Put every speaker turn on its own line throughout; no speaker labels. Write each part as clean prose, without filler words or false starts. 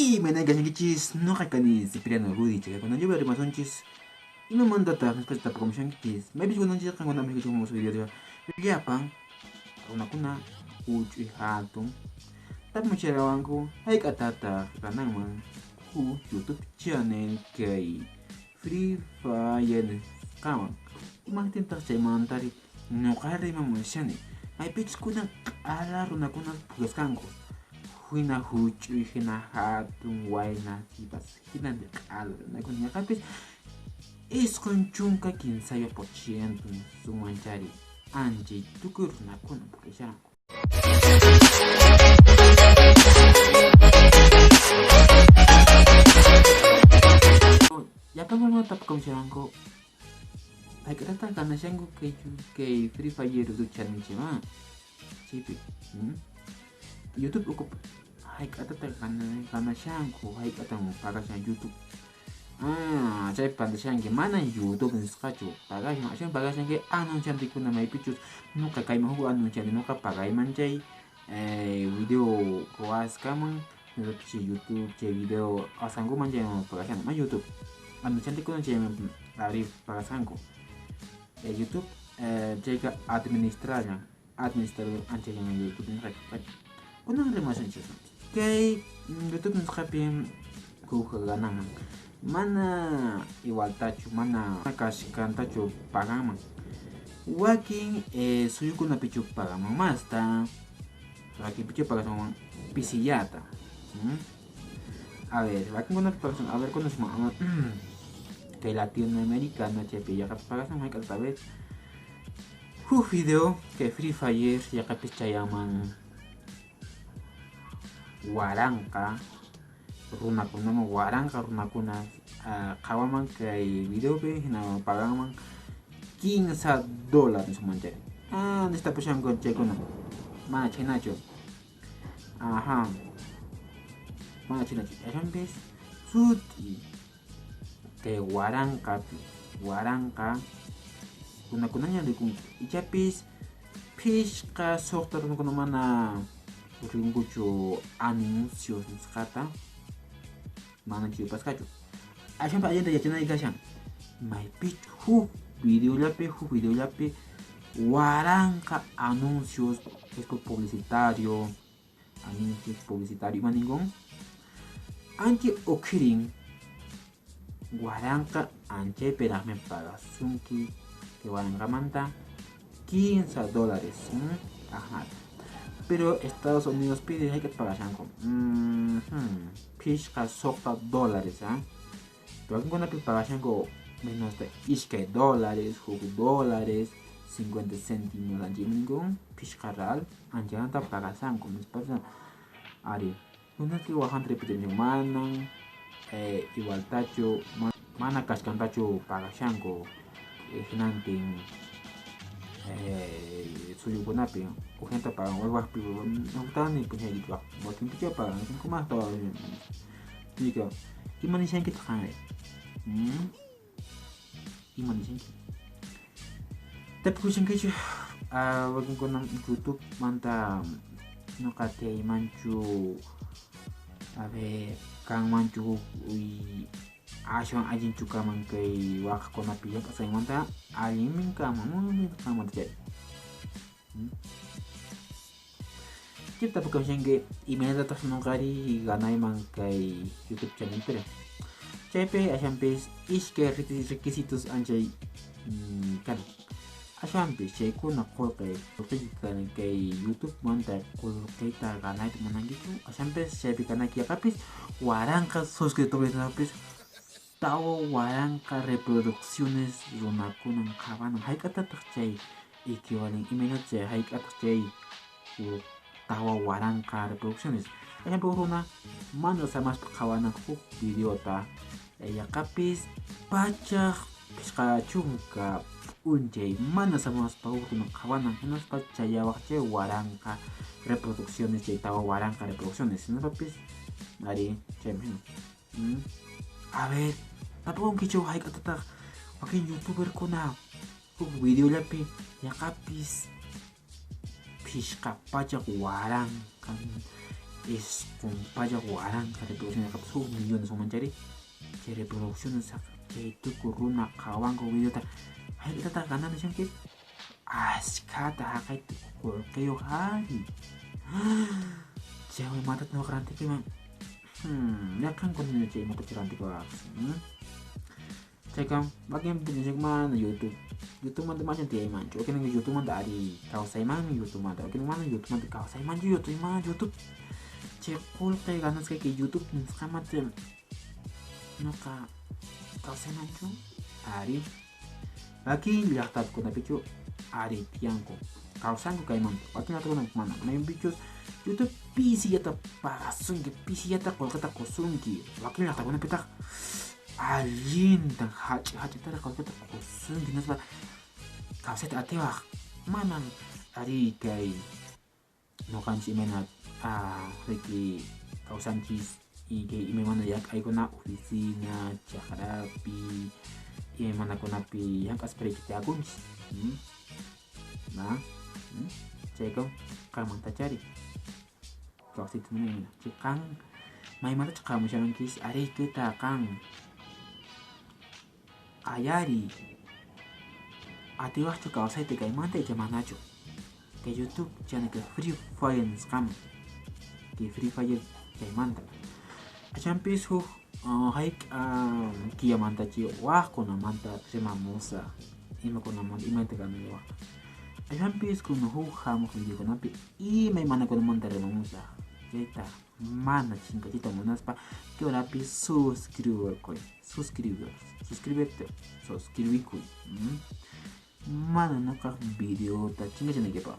Y me negas que chis no hakani Cipriano Rudy, chica. Cuando yo veo un chis y me manda ta respuesta por comisión que chis. Me vis cuando yo tengo una amiga que como su video. Ya pan, una cuna, uchi hatun. Tap mo chera wangu, hay katata kanang man. YouTube channel kay Free Fire kawan. Umakitin ta sa mantari. No kare mamusyani. Ay pitch kuna ala runa kuna pugas kanko. Huina huchu hina hatun waina tibas hina de kal na kunya kapis es con chunka 15% su manchari anji tukur na kuna pugashan ya kan mo tap komisyon ko ay kata kana siyang kay Free Fire do challenge ma chipi YouTube uko hay kata kana shanku hay kata mo paga siyang YouTube saya panda siyang mana YouTube nskacho paga siyang anon siyang diko na may pictures no kakay mahu anon siyang no kapagay man jay video ko askamang si YouTube jay video asango man jay paga siyang ma YouTube anon siyang diko na jay lari paga sangko YouTube jay ka administrador anjay yang YouTube ni kay kunang remasyon siya kay YouTube nskapim kukaganang mana igual tacho mana kashikan tacho pagama waking suyo ko na pichu pagama masta waking pichu pagama pisillata a ver waking ko na pagama a ver con los mamá kay latinoamericano chepe ya pagama hay cada vez video que Free Fire ya kapis chayaman waranka runakuna mo waranka runakuna kawaman kay video pe na pagaman $15 semuanya nesta pusang gonche ko na mana chinacho aha mana chinacho ayan bes suti kay waranka runakunanya de kung ichapis fish ka soktor no kono mana ringucho anuncios kata mana chiu paskacho ashan pa ayanta yachana ikashan my pitch video lape waranka anuncios publicitario maningong anche okirin waranka anche perame paga sunki que waranka manta $15 ajá. Pero Estados Unidos pide hay que pagar con pishka sokta dólares pero aquí cuando pagar con menos de $10 $50 céntimos allí ningún pishka real anjanta pagar con mis personas ari una que wahan repite manan igual tacho mana kaskan tacho pagar con hinanting suyo gunapi o gente para un huevo pivo no está ni pues ahí va no tiene que pagar no como más todo digo y manishan que trae y manishan que te pushen que yo waktu con YouTube manta no kate manchu a ver kang manchu uy asyon ajin chuka man kay wak ko na piya kasi manta alimin ka mo jadi kita bukan sengge email atas nongkari ganai man kay YouTube channel pero CP asyam-pes iske requisitos anjay kan asyam-pes ko na ko kay YouTube manta ko kay ta ganai manang gitu asyam-pes CP kana kia kapis warang ka suscriptores na pes tawo waranka reproducciones runakunan kabanan hay kata terjai equivalent imenot je hay kata terjai tawa waranka reproducciones ayan po runa mano sa mas kawanan ko video ta ya kapis baca piska chungka unjay mana sa mas pau runa kawanan hinos pacaya wakche waranka reproducciones je tawa waranka reproducciones no papis dari chemen a ver tapos kung kicho hay katatak makin YouTuber ko na video lapi ya kapis fish ka pajak warang kan es con paya guarang ka reproducción ka su millones so mencari che reproducción sa che itu corona kawan ko video ta ay kita ta kanan siyang kit kata hakai tu ko kayo hari cewek mata no keranti ki man ya kan kon ni cewek mata keranti ko cekam bagian penjajak mana YouTube YouTube man macam tiai man oke nang YouTube man dari kau sai man YouTube man oke mana YouTube man kau sai man YouTube cekul kayak ganas kayak YouTube nih sama tem no kau sai man cu hari lagi lihat ko na picu hari tiang ko kau sang ko kayak man oke na to na mana main picu YouTube PC ya ta parasun ke PC ya ta ko kata kosong ki lagi lihat ko na pitak alin tang haji tada kalau kita kosong dinas ba kau saya tak tahu mana hari kai no kan si mana lagi kau sancis ike ime mana ya kai kona oficina cakarapi ime mana kona pi yang kas kita akun nah cekong kau manta cari kau situ mana cekang mai mana cakap macam kis hari kita kang ayari atiwa chuka osai te kai mante jamana chu ke YouTube channel ke Free Fire scam ke Free Fire kai manta acham pis hu haik kia manta chi wah kona manta sema musa ima kona manta ima te kan wa acham pis kun hu ham video kona pi ima mana kona manta rema musa jeta mana chinga cita monas pa que ora pi suscribirte mana no ka video ta chinga chinga ke pa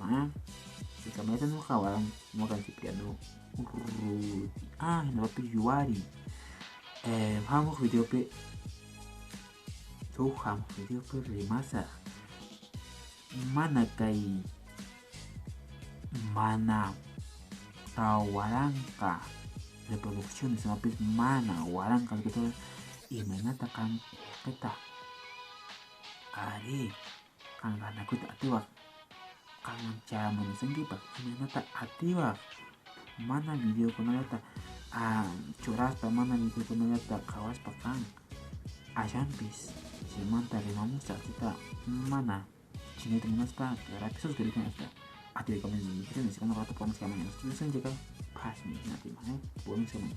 si kamera no kawan mo kan Cipriano Rudy no pi yuari hamo video pe remasa mana kai mana tawaran ka reproducción sama pis mana waran kalau kita imenatakan kita ari kang aku tak tiwak kang cara menusenggi pak imenata atiwak mana video kono yata curas pa mana video kono yata kawas pakang asampis si manta remamu sa kita mana sini temenas pa kira episode kali kan asta ati rekomendasi ini karena kata pones kamu yang setuju saja kan pas nih nanti mana boleh sama